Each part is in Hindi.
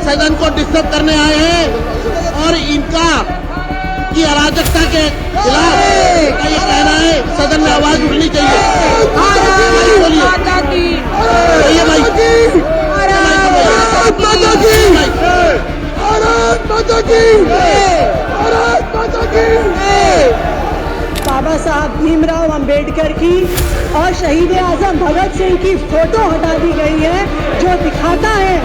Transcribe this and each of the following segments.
सदन को डिस्टर्ब करने आए हैं और इनका की अराजकता के खिलाफ का ये कहना है सदन में आवाज उठनी चाहिए। बोलिए बाबा साहब भीमराव अंबेडकर की और शहीद आजम भगत सिंह की फोटो हटा दी गई है, जो दिखाता है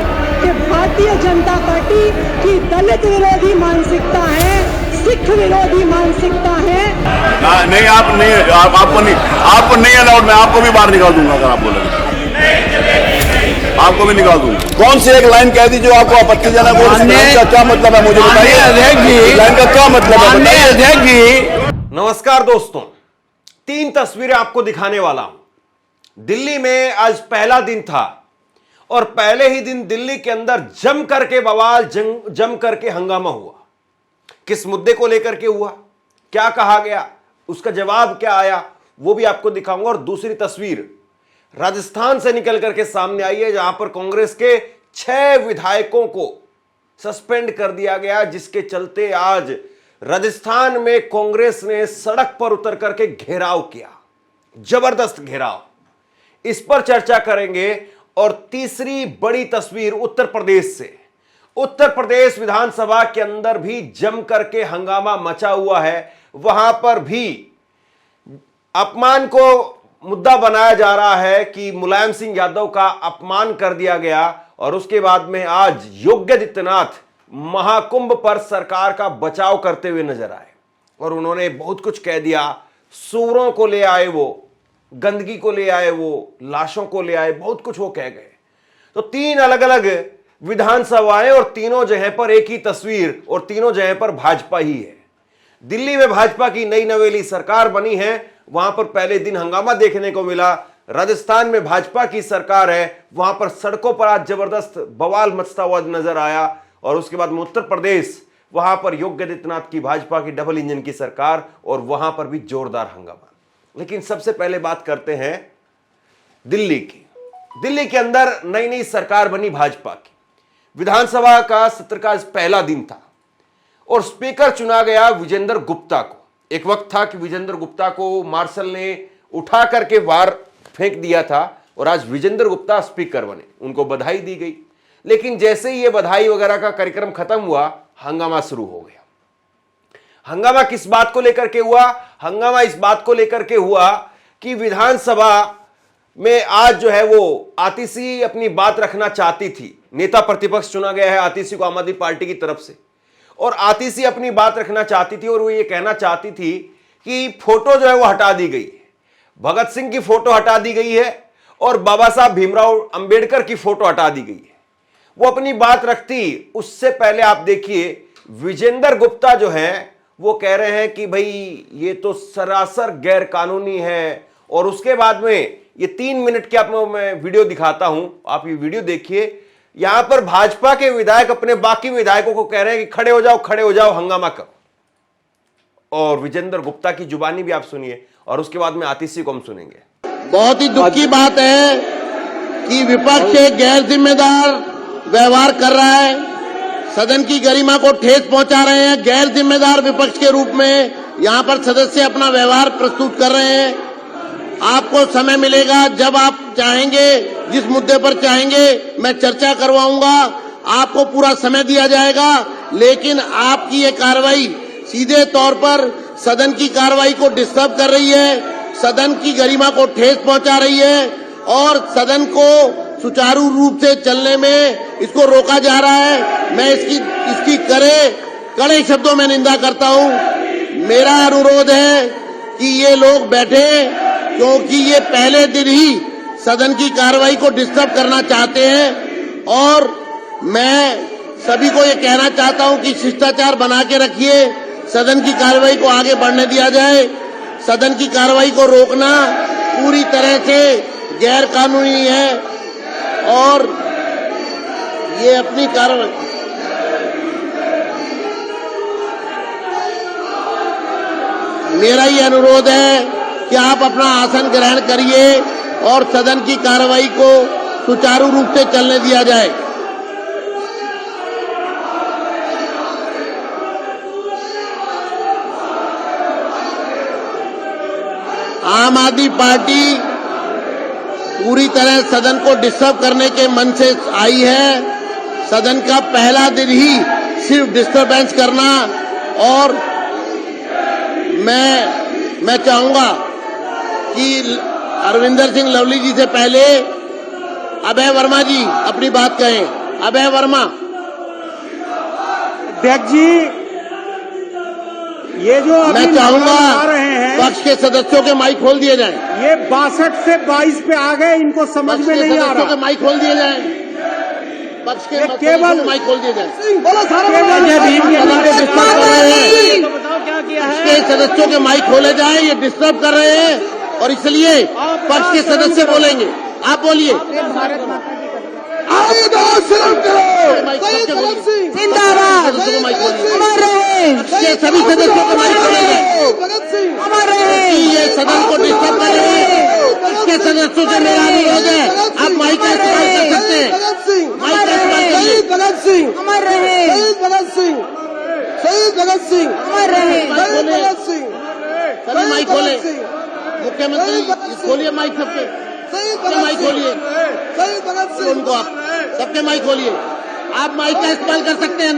कि भारतीय जनता पार्टी की दलित विरोधी मानसिकता है, सिख विरोधी मानसिकता है। नहीं, आपको नहीं अलाउड। मैं आपको भी बाहर निकाल दूंगा अगर आप बोलेंगे, आपको भी निकाल दूंगा। कौन सी एक लाइन कह दी जो आपको आपत्तिजनक हो? लाइन का क्या मतलब है मुझे बताइए। लाइन का क्या मतलब है? नमस्कार दोस्तों, 3 तस्वीरें आपको दिखाने वाला हूं। दिल्ली में आज पहला दिन था और पहले ही दिन दिल्ली के अंदर जम करके बवाल, जम करके हंगामा हुआ। किस मुद्दे को लेकर के हुआ, क्या कहा गया, उसका जवाब क्या आया, वो भी आपको दिखाऊंगा। और दूसरी तस्वीर राजस्थान से निकल करके सामने आई है, जहां पर कांग्रेस के 6 विधायकों को सस्पेंड कर दिया गया, जिसके चलते आज राजस्थान में कांग्रेस ने सड़क पर उतर करके घेराव किया, जबरदस्त घेराव। इस पर चर्चा करेंगे। और तीसरी बड़ी तस्वीर उत्तर प्रदेश से। उत्तर प्रदेश विधानसभा के अंदर भी जम करके हंगामा मचा हुआ है। वहां पर भी अपमान को मुद्दा बनाया जा रहा है कि मुलायम सिंह यादव का अपमान कर दिया गया। और उसके बाद में आज योगी आदित्यनाथ महाकुंभ पर सरकार का बचाव करते हुए नजर आए और उन्होंने बहुत कुछ कह दिया। सूरों को ले आए, वो गंदगी को ले आए, वो लाशों को ले आए, बहुत कुछ वो कह गए। तो 3 अलग अलग विधानसभाएं और तीनों जगह पर एक ही तस्वीर और तीनों जगह पर भाजपा ही है। दिल्ली में भाजपा की नई नवेली सरकार बनी है, वहां पर पहले दिन हंगामा देखने को मिला। राजस्थान में भाजपा की सरकार है, वहां पर सड़कों पर आज जबरदस्त बवाल मचता हुआ नजर आया। और उसके बाद में उत्तर प्रदेश, वहां पर योगी आदित्यनाथ की भाजपा की डबल इंजन की सरकार और वहां पर भी जोरदार हंगामा। लेकिन सबसे पहले बात करते हैं दिल्ली की। दिल्ली के अंदर नई नई सरकार बनी भाजपा की। विधानसभा का सत्र का पहला दिन था और स्पीकर चुना गया विजेंद्र गुप्ता को। एक वक्त था कि विजेंद्र गुप्ता को मार्शल ने उठा करके बाहर फेंक दिया था और आज विजेंद्र गुप्ता स्पीकर बने, उनको बधाई दी गई। लेकिन जैसे ही ये बधाई वगैरह का कार्यक्रम खत्म हुआ, हंगामा शुरू हो गया। हंगामा किस बात को लेकर के हुआ? हंगामा इस बात को लेकर के हुआ कि विधानसभा में आज जो है वो आतिशी अपनी बात रखना चाहती थी। नेता प्रतिपक्ष चुना गया है आतिशी को आम आदमी पार्टी की तरफ से, और आतिशी अपनी बात रखना चाहती थी और वो ये कहना चाहती थी कि फोटो जो है वो हटा दी गई है, भगत सिंह की फोटो हटा दी गई है और बाबा साहब भीमराव अंबेडकर की फोटो हटा दी गई है। वो अपनी बात रखती, उससे पहले आप देखिए विजेंद्र गुप्ता जो है वो कह रहे हैं कि भाई ये तो सरासर गैर कानूनी है। और उसके बाद में ये 3 मिनट की आपको मैं वीडियो दिखाता हूं, आप ये वीडियो देखिए। यहां पर भाजपा के विधायक अपने बाकी विधायकों को कह रहे हैं कि खड़े हो जाओ, हंगामा करो। और विजेंद्र गुप्ता की जुबानी भी आप सुनिए और उसके बाद में आतिशी को हम सुनेंगे। बहुत ही दुख की बात है कि विपक्ष एक गैर जिम्मेदार व्यवहार कर रहा है, सदन की गरिमा को ठेस पहुंचा रहे हैं। गैर जिम्मेदार विपक्ष के रूप में यहां पर सदस्य अपना व्यवहार प्रस्तुत कर रहे हैं। आपको समय मिलेगा, जब आप चाहेंगे, जिस मुद्दे पर चाहेंगे मैं चर्चा करवाऊंगा, आपको पूरा समय दिया जाएगा। लेकिन आपकी ये कार्रवाई सीधे तौर पर सदन की कार्रवाई को डिस्टर्ब कर रही है, सदन की गरिमा को ठेस पहुंचा रही है और सदन को सुचारू रूप से चलने में इसको रोका जा रहा है। मैं इसकी कड़े शब्दों में निंदा करता हूं। मेरा अनुरोध है कि ये लोग बैठे, क्योंकि ये पहले दिन ही सदन की कार्रवाई को डिस्टर्ब करना चाहते हैं। और मैं सभी को ये कहना चाहता हूं कि शिष्टाचार बना के रखिए, सदन की कार्रवाई को आगे बढ़ने दिया जाए। सदन की कार्रवाई को रोकना पूरी तरह से गैर कानूनी है और ये अपनी कार्रवाई मेरा ये अनुरोध है कि आप अपना आसन ग्रहण करिए और सदन की कार्रवाई को सुचारू रूप से चलने दिया जाए। आम आदमी पार्टी पूरी तरह सदन को डिस्टर्ब करने के मन से आई है। सदन का पहला दिन ही सिर्फ डिस्टर्बेंस करना, और मैं चाहूंगा कि अरविंदर सिंह लवली जी से पहले अभय वर्मा जी अपनी बात कहें। अभय वर्मा। अध्यक्ष जी, ये जो मैं चाहूंगा आ रहे हैं, पक्ष के सदस्यों के माइक खोल दिए जाएं। ये 62 से 22 पे आ गए, इनको समझ में नहीं आ सदस्यों रहा। के माइक खोल दिए जाएं। पक्ष के केवल माइक खोल दिए जाएं। इसके सदस्यों के माइक खोले जाएं, ये डिस्टर्ब कर रहे हैं और इसलिए पक्ष के सदस्य बोलेंगे। आप बोलिए। जिंदाबाद, अमर रहे, ये सभी सदस्यों को माइक खोले जाए। अमर रहे, ये सदन को डिस्टर्ब कर रहे हैं। इसके सदस्यों से मेरा अनुरोध है, आप माइक का इस्तेमाल कर सकते हैं। माइक का इस्तेमाल करिए। भगत सिंह, अमर रहे, शहीद भगत सिंह, अमर रहे, भगत सिंह, सभी माइक खोले। मुख्यमंत्री खोलिए माइक सबके। सबके माइक खोलिए। शहीद भगत सिंह, उनको आप सबके माइक खोलिए। आप माइक का इस्तेमाल कर सकते हैं।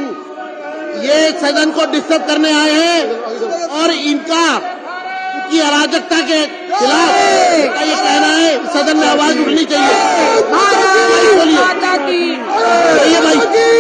ये सदन को डिस्टर्ब करने आए हैं और इनकी अराजकता के खिलाफ इनका ये कहना है सदन में आवाज उठनी चाहिए। माइक खोलिए। ये माइक जय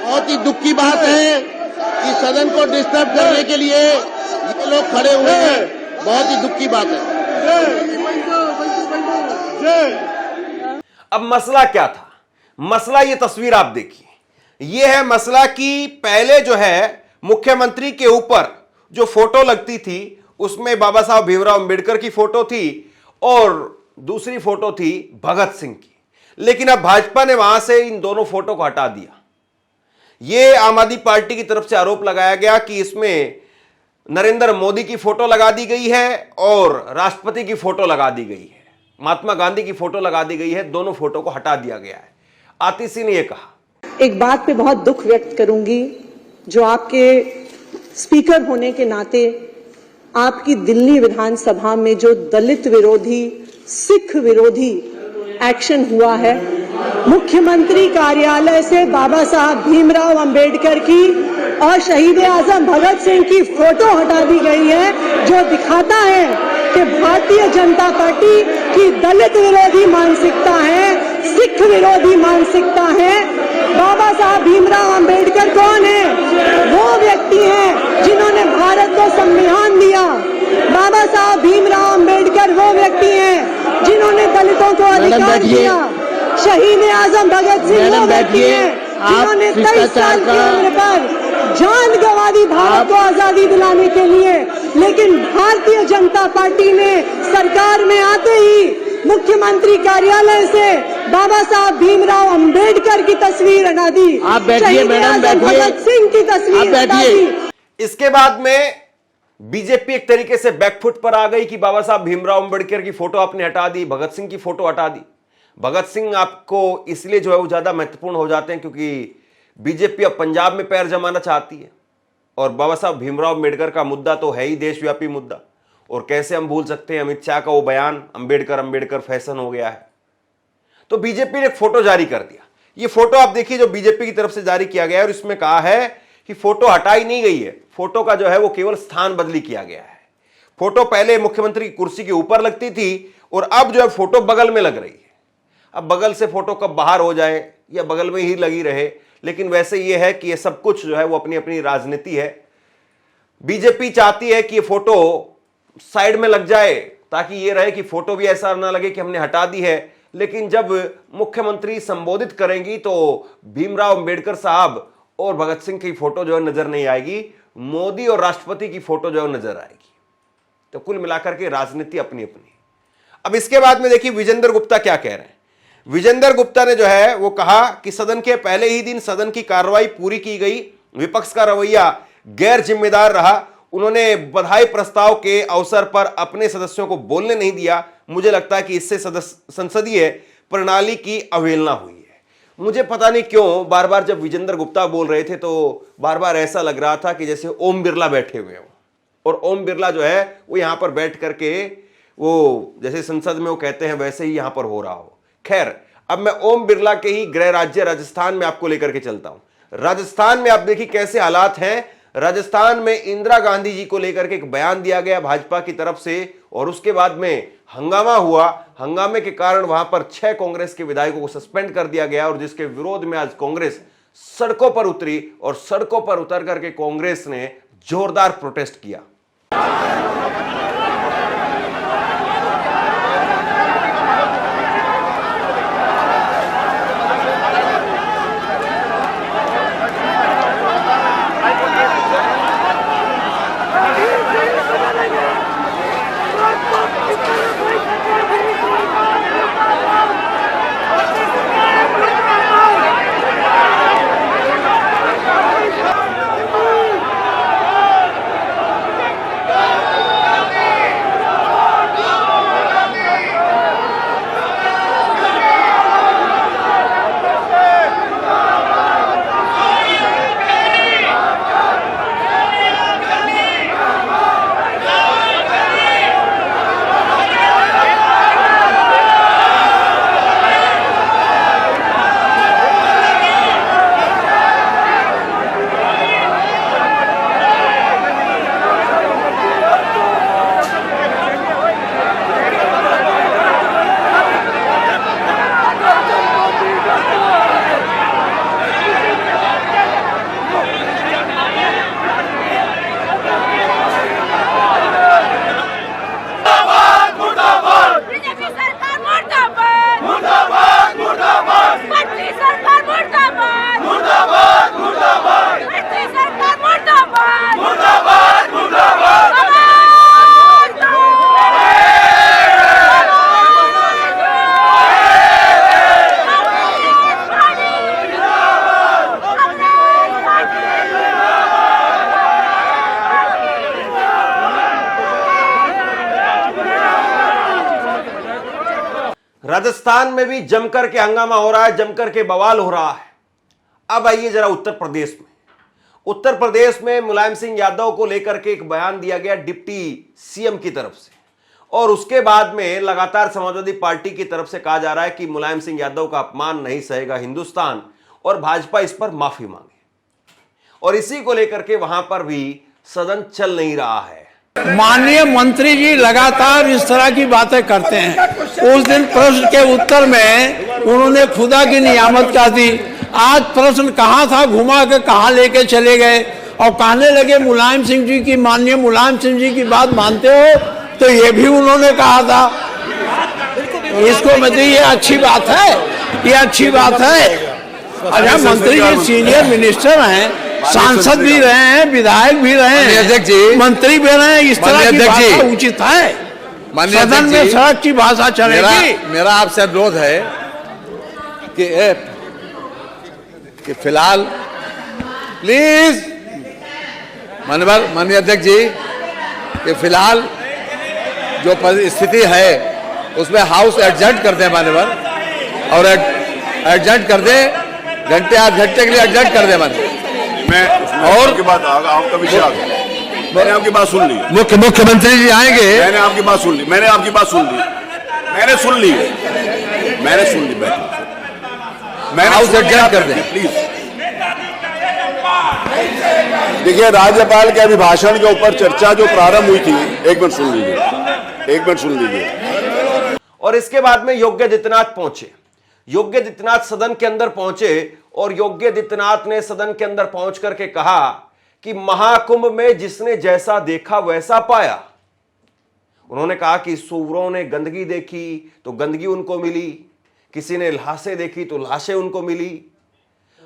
बहुत ही दुख की बात है कि सदन को डिस्टर्ब करने के लिए ये लोग खड़े हुए हैं। बहुत ही दुख की बात है। अब मसला क्या था? मसला ये तस्वीर आप देखिए। ये है मसला कि पहले जो है मुख्यमंत्री के ऊपर जो फोटो लगती थी उसमें बाबा साहब भीमराव अंबेडकर की फोटो थी और दूसरी फोटो थी भगत सिंह की। लेकिन अब भाजपा ने वहां से इन दोनों फोटो को हटा दिया। यह आम आदमी पार्टी की तरफ से आरोप लगाया गया कि इसमें नरेंद्र मोदी की फोटो लगा दी गई है और राष्ट्रपति की फोटो लगा दी गई है, महात्मा गांधी की फोटो लगा दी गई है। दोनों फोटो को हटा दिया गया है। आतिशी ने यह कहा, एक बात पे बहुत दुख व्यक्त करूंगी, जो आपके स्पीकर होने के नाते आपकी दिल्ली विधानसभा में जो दलित विरोधी, सिख विरोधी एक्शन हुआ है, मुख्यमंत्री कार्यालय से बाबा साहब भीमराव अंबेडकर की और शहीद आजम भगत सिंह की फोटो हटा दी गई है, जो दिखाता है कि भारतीय जनता पार्टी की दलित विरोधी मानसिकता है, सिख विरोधी मानसिकता है। बाबा साहब भीमराव अंबेडकर कौन है? वो व्यक्ति हैं जिन्होंने भारत को संविधान दिया। बाबा साहब भीमराव अंबेडकर वो व्यक्ति हैं जिन्होंने दलितों को अधिकार दिया। शहीद आजम भगत सिंह वो व्यक्ति हैं जिन्होंने 23 साल की उम्र पर जान गंवा दी भारत को आजादी दिलाने के लिए। लेकिन भारतीय जनता पार्टी ने सरकार में आते ही मुख्यमंत्री कार्यालय से बाबा साहब भीमराव अंबेडकर की तस्वीर हटा दी। आप बैठिए मैडम, बैठिए। भगत सिंह की तस्वीर हटा दी। इसके बाद में बीजेपी एक तरीके से बैकफुट पर आ गई कि बाबा साहब भीमराव अंबेडकर की फोटो आपने हटा दी, भगत सिंह की फोटो हटा दी। भगत सिंह आपको इसलिए जो है वो ज्यादा महत्वपूर्ण हो जाते हैं क्योंकि बीजेपी अब पंजाब में पैर जमाना चाहती है और बाबा साहब भीमराव अंबेडकर का मुद्दा तो है ही देशव्यापी मुद्दा। और कैसे हम भूल सकते हैं अमित शाह का वो बयान, अंबेडकर अंबेडकर फैशन हो गया है। तो बीजेपी ने एक फोटो जारी कर दिया। ये फोटो आप देखिए जो बीजेपी की तरफ से जारी किया गया है और इसमें कहा है कि फोटो हटाई नहीं गई है, फोटो का जो है वो केवल स्थान बदली किया गया है। फोटो पहले मुख्यमंत्री की कुर्सी के ऊपर लगती थी और अब जो है फोटो बगल में लग रही है। अब बगल से फोटो कब बाहर हो जाए या बगल में ही लगी रहे, लेकिन वैसे ये है कि ये सब कुछ जो है वो अपनी अपनी राजनीति है। बीजेपी चाहती है कि ये फोटो साइड में लग जाए ताकि ये रहे कि फोटो भी ऐसा ना लगे कि हमने हटा दी है लेकिन जब मुख्यमंत्री संबोधित करेंगी तो भीमराव अंबेडकर साहब और भगत सिंह की फोटो जो है नजर नहीं आएगी, मोदी और राष्ट्रपति की फोटो जो है नजर आएगी। तो कुल मिलाकर के राजनीति अपनी अपनी। अब इसके बाद में देखिए विजेंद्र गुप्ता क्या कह रहे हैं। विजेंद्र गुप्ता ने जो है वो कहा कि सदन के पहले ही दिन सदन की कार्रवाई पूरी की गई, विपक्ष का रवैया गैर जिम्मेदार रहा। उन्होंने बधाई प्रस्ताव के अवसर पर अपने सदस्यों को बोलने नहीं दिया। मुझे लगता है कि इससे संसदीय प्रणाली की अवहेलना हुई है। मुझे पता नहीं क्यों बार बार जब विजेंद्र गुप्ता बोल रहे थे तो बार बार ऐसा लग रहा था कि जैसे ओम बिरला बैठे हुए हो, और ओम बिरला जो है वो यहां पर बैठ करके वो जैसे संसद में वो कहते हैं वैसे ही यहां पर हो रहा हो। खैर, अब मैं ओम बिरला के ही गृह राज्य राजस्थान में आपको लेकर के चलता हूं। राजस्थान में आप देखिए कैसे हालात हैं। राजस्थान में इंदिरा गांधी जी को लेकर के एक बयान दिया गया भाजपा की तरफ से, और उसके बाद में हंगामा हुआ। हंगामे के कारण वहां पर 6 कांग्रेस के विधायकों को सस्पेंड कर दिया गया, और जिसके विरोध में आज कांग्रेस सड़कों पर उतरी, और सड़कों पर उतर करके कांग्रेस ने जोरदार प्रोटेस्ट किया। राजस्थान में भी जमकर के हंगामा हो रहा है, जमकर के बवाल हो रहा है। अब आइए जरा उत्तर प्रदेश में। उत्तर प्रदेश में मुलायम सिंह यादव को लेकर के एक बयान दिया गया डिप्टी सीएम की तरफ से, और उसके बाद में लगातार समाजवादी पार्टी की तरफ से कहा जा रहा है कि मुलायम सिंह यादव का अपमान नहीं सहेगा हिंदुस्तान, और भाजपा इस पर माफी मांगे। और इसी को लेकर के वहां पर भी सदन चल नहीं रहा है। माननीय मंत्री जी लगातार इस तरह की बातें करते हैं। उस दिन प्रश्न के उत्तर में उन्होंने खुदा की नियामत कहा थी, आज प्रश्न कहाँ था घुमा के कहाँ लेके चले गए, और कहने लगे मुलायम सिंह जी की, माननीय मुलायम सिंह जी की बात मानते हो, तो ये भी उन्होंने कहा था। इसको मतलब ये अच्छी बात है, ये अच्छी बात है। अच्छा, मंत्री जी सीनियर मिनिस्टर हैं, सांसद भी रहे हैं, विधायक भी रहे हैं, अध्यक्ष जी मंत्री भी रहे हैं, इस तरह की भाषा उचित है? सदन में सड़क की भाषा चलेगी? मेरा आपसे अनुरोध है कि फिलहाल प्लीज माननीय अध्यक्ष जी कि फिलहाल जो स्थिति है उसमें हाउस एडजर्ट कर दें मान्यवर, और एडजर्ट कर दें, घंटे आध घंटे के लिए एडजर्ट कर दें मान्यवर। मैं और आपकी बात आपका विषय आ गया, मैंने आपकी बात सुन ली। मुख्यमंत्री जी आएंगे, मैंने आपकी बात सुन ली, मैंने आपकी बात सुन ली, मैंने सुन ली, मैंने सुन ली। मैंने हाउस एडजर्ट कर दें प्लीज। देखिए, राज्यपाल के अभिभाषण के ऊपर चर्चा जो प्रारंभ हुई थी, एक मिनट सुन लीजिए, एक मिनट सुन लीजिए। और इसके बाद में योगी आदित्यनाथ पहुंचे। योगी आदित्यनाथ सदन के अंदर पहुंचे, और योगी आदित्यनाथ ने सदन के अंदर पहुंच करके कहा कि महाकुंभ में जिसने जैसा देखा वैसा पाया। उन्होंने कहा कि सूअरों ने गंदगी देखी तो गंदगी उनको मिली, किसी ने लाशें देखी तो लाशें उनको मिली,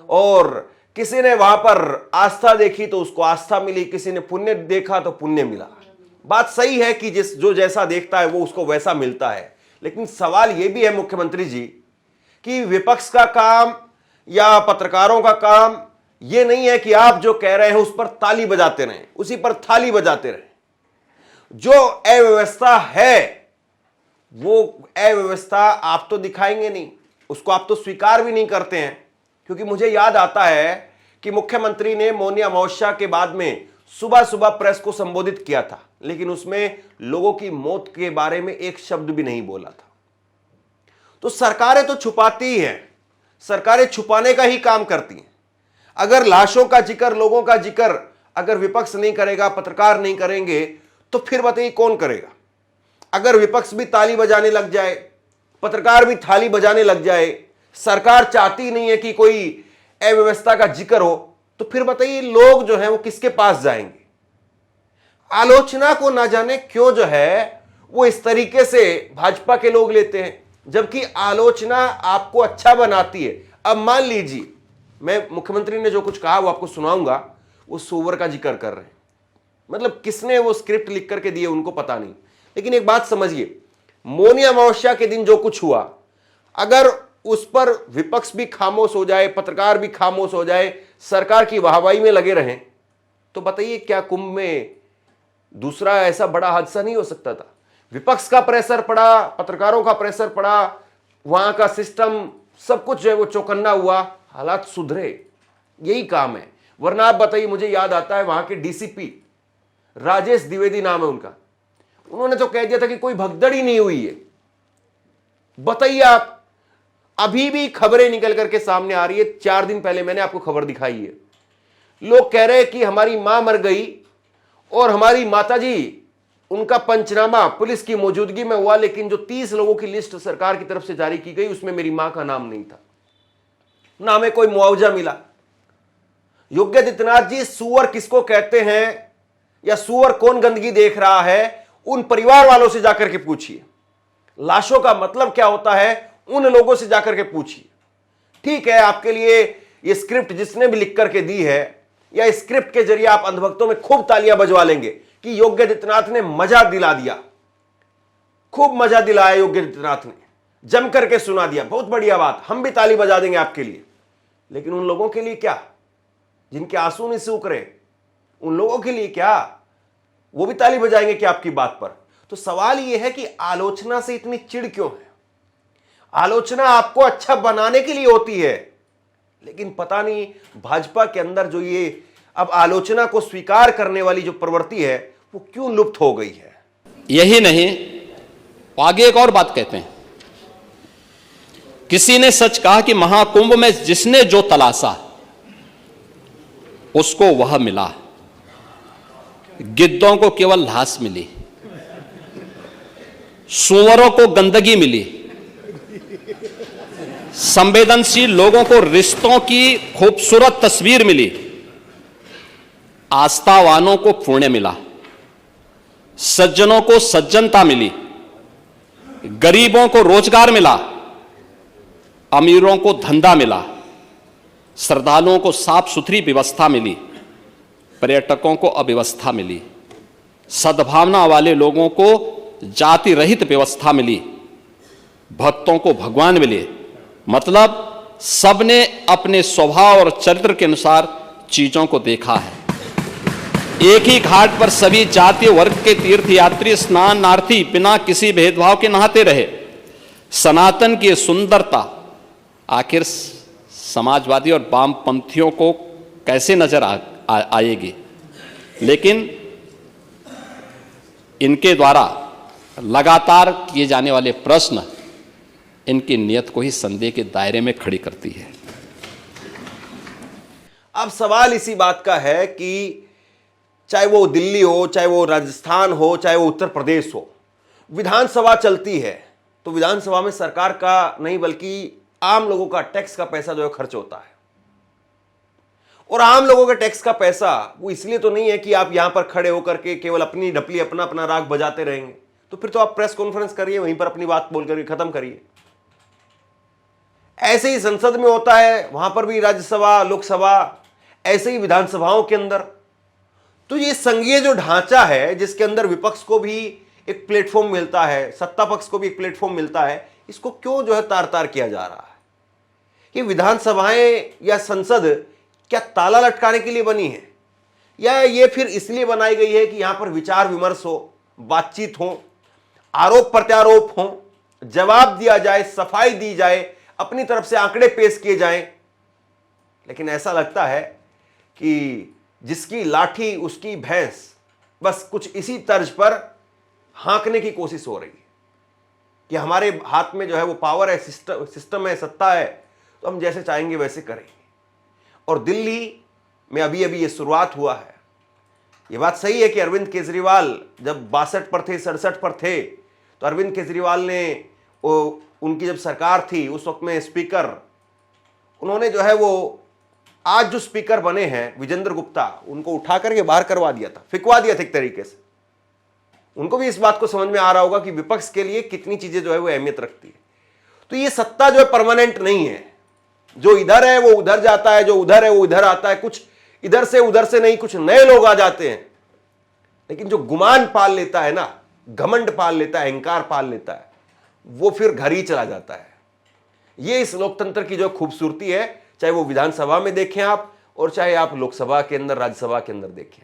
और किसी ने वहां पर आस्था देखी तो उसको आस्था मिली, किसी ने पुण्य देखा तो पुण्य मिला। बात सही है कि जो जैसा देखता है वो उसको वैसा मिलता है, लेकिन सवाल यह भी है मुख्यमंत्री जी कि विपक्ष का काम या पत्रकारों का काम यह नहीं है कि आप जो कह रहे हैं उस पर ताली बजाते रहें, उसी पर थाली बजाते रहें। जो अव्यवस्था है वो अव्यवस्था आप तो दिखाएंगे नहीं, उसको आप तो स्वीकार भी नहीं करते हैं। क्योंकि मुझे याद आता है कि मुख्यमंत्री ने मौनी अमावस्या के बाद में सुबह सुबह प्रेस को संबोधित किया था, लेकिन उसमें लोगों की मौत के बारे में एक शब्द भी नहीं बोला था। तो सरकारें तो छुपाती ही हैं, सरकारें छुपाने का ही काम करती हैं। अगर लाशों का जिक्र, लोगों का जिक्र अगर विपक्ष नहीं करेगा, पत्रकार नहीं करेंगे, तो फिर बताइए कौन करेगा। अगर विपक्ष भी ताली बजाने लग जाए, पत्रकार भी थाली बजाने लग जाए, सरकार चाहती नहीं है कि कोई अव्यवस्था का जिक्र हो, तो फिर बताइए लोग जो है वो किसके पास जाएंगे। आलोचना को ना जाने क्यों जो है वो इस तरीके से भाजपा के लोग लेते हैं, जबकि आलोचना आपको अच्छा बनाती है। अब मान लीजिए मैं मुख्यमंत्री ने जो कुछ कहा वो आपको सुनाऊंगा, वो सुअर का जिक्र कर रहे हैं, मतलब किसने वो स्क्रिप्ट लिख करके दिए उनको पता नहीं। लेकिन एक बात समझिए, मौनी अमावस्या के दिन जो कुछ हुआ, अगर उस पर विपक्ष भी खामोश हो जाए, पत्रकार भी खामोश हो जाए, सरकार की वाहवाही में लगे रहें, तो बताइए क्या कुंभ में दूसरा ऐसा बड़ा हादसा नहीं हो सकता था। विपक्ष का प्रेशर पड़ा, पत्रकारों का प्रेशर पड़ा, वहां का सिस्टम सब कुछ जो है वो चौकन्ना हुआ, हालात सुधरे। यही काम है। वरना आप बताइए, मुझे याद आता है वहां के डीसीपी राजेश द्विवेदी नाम है उनका, उन्होंने तो कह दिया था कि कोई भगदड़ ही नहीं हुई है। बताइए आप, अभी भी खबरें निकल करके सामने आ रही है। 4 दिन पहले मैंने आपको खबर दिखाई है, लोग कह रहे हैं कि हमारी मां मर गई और हमारी माताजी, उनका पंचनामा पुलिस की मौजूदगी में हुआ, लेकिन जो 30 लोगों की लिस्ट सरकार की तरफ से जारी की गई उसमें मेरी मां का नाम नहीं था, ना हमें कोई मुआवजा मिला। योगी आदित्यनाथ जी, सुअर किसको कहते हैं या सुअर कौन गंदगी देख रहा है, उन परिवार वालों से जाकर के पूछिए। लाशों का मतलब क्या होता है, उन लोगों से जाकर के पूछिए। ठीक है, आपके लिए ये स्क्रिप्ट जिसने भी लिख करके दी है, या इस स्क्रिप्ट के जरिए आप अंधभक्तों में खूब तालियां बजवा लेंगे कि योगी आदित्यनाथ ने मजा दिला दिया, खूब मजा दिलाया योगी आदित्यनाथ ने, जम करके सुना दिया, बहुत बढ़िया बात, हम भी ताली बजा देंगे आपके लिए। लेकिन उन लोगों के लिए क्या, जिनके आंसू नहीं सूख रहे, उन लोगों के लिए क्या, वो भी ताली बजाएंगे कि आपकी बात पर। तो सवाल यह है कि आलोचना से इतनी चिढ़ क्यों है। आलोचना आपको अच्छा बनाने के लिए होती है, लेकिन पता नहीं भाजपा के अंदर जो ये अब आलोचना को स्वीकार करने वाली जो प्रवृत्ति है वो क्यों लुप्त हो गई है। यही नहीं, आगे एक और बात कहते हैं, किसी ने सच कहा कि महाकुंभ में जिसने जो तलाशा उसको वह मिला, गिद्धों को केवल लाश मिली, सुअरों को गंदगी मिली, संवेदनशील लोगों को रिश्तों की खूबसूरत तस्वीर मिली, आस्थावानों को पुण्य मिला, सज्जनों को सज्जनता मिली, गरीबों को रोजगार मिला, अमीरों को धंधा मिला, श्रद्धालुओं को साफ सुथरी व्यवस्था मिली, पर्यटकों को अव्यवस्था मिली, सद्भावना वाले लोगों को जाति रहित व्यवस्था मिली, भक्तों को भगवान मिले। मतलब सबने अपने स्वभाव और चरित्र के अनुसार चीजों को देखा है। एक ही घाट पर सभी जातीय वर्ग के तीर्थयात्री स्नानार्थी बिना किसी भेदभाव के नहाते रहे। सनातन की सुंदरता आखिर समाजवादी और वामपंथियों को कैसे नजर आएगी, लेकिन इनके द्वारा लगातार किए जाने वाले प्रश्न इनकी नियत को ही संदेह के दायरे में खड़ी करती है। अब सवाल इसी बात का है कि चाहे वो दिल्ली हो, चाहे वो राजस्थान हो, चाहे वो उत्तर प्रदेश हो, विधानसभा चलती है तो विधानसभा में सरकार का नहीं बल्कि आम लोगों का टैक्स का पैसा जो है खर्च होता है। और आम लोगों के टैक्स का पैसा वो इसलिए तो नहीं है कि आप यहां पर खड़े होकर के केवल अपनी ढपली अपना अपना राग बजाते रहेंगे। तो फिर तो आप प्रेस कॉन्फ्रेंस करिए, वहीं पर अपनी बात बोल करके खत्म करिए। ऐसे ही संसद में होता है, वहां पर भी राज्यसभा, लोकसभा, ऐसे ही विधानसभाओं के अंदर। तो ये संघीय जो ढांचा है, जिसके अंदर विपक्ष को भी एक प्लेटफॉर्म मिलता है, सत्ता पक्ष को भी एक प्लेटफॉर्म मिलता है, इसको क्यों जो है तार तार किया जा रहा है? कि विधानसभाएं या संसद क्या ताला लटकाने के लिए बनी है, या ये फिर इसलिए बनाई गई है कि यहां पर विचार विमर्श हो, बातचीत हो, आरोप प्रत्यारोप हो, जवाब दिया जाए, सफाई दी जाए, अपनी तरफ से आंकड़े पेश किए जाएं? लेकिन ऐसा लगता है कि जिसकी लाठी उसकी भैंस, बस कुछ इसी तर्ज पर हाँकने की कोशिश हो रही है कि हमारे हाथ में जो है वो पावर है, सिस्टम है, सत्ता है, तो हम जैसे चाहेंगे वैसे करेंगे। और दिल्ली में अभी अभी ये शुरुआत हुआ है। ये बात सही है कि अरविंद केजरीवाल जब 62 पर थे, 67 पर थे, तो अरविंद केजरीवाल ने उनकी जब सरकार थी उस वक्त में स्पीकर, उन्होंने जो है वो आज जो स्पीकर बने हैं विजेंद्र गुप्ता, उनको उठा करके बाहर करवा दिया था, फिकवा दिया था एक तरीके से। उनको भी इस बात को समझ में आ रहा होगा कि विपक्ष के लिए कितनी चीजें जो है वो अहमियत रखती है। तो ये सत्ता जो है परमानेंट नहीं है, जो इधर है वो उधर जाता है, जो उधर है वो इधर आता है, कुछ इधर से उधर से नहीं, कुछ नए लोग आ जाते हैं। लेकिन जो गुमान पाल लेता है ना, घमंड पाल लेता है, अहंकार पाल लेता है, वो फिर घर ही चला जाता है। ये इस लोकतंत्र की जो खूबसूरती है, चाहे वो विधानसभा में देखें आप, और चाहे आप लोकसभा के अंदर, राज्यसभा के अंदर देखें।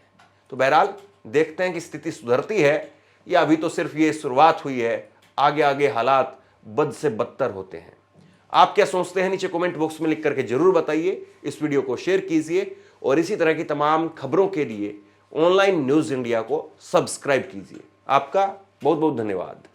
तो बहरहाल देखते हैं कि स्थिति सुधरती है या अभी तो सिर्फ ये शुरुआत हुई है, आगे आगे हालात बद से बदतर होते हैं। आप क्या सोचते हैं नीचे कमेंट बॉक्स में लिख करके जरूर बताइए। इस वीडियो को शेयर कीजिए और इसी तरह की तमाम खबरों के लिए ऑनलाइन न्यूज इंडिया को सब्सक्राइब कीजिए। आपका बहुत बहुत धन्यवाद।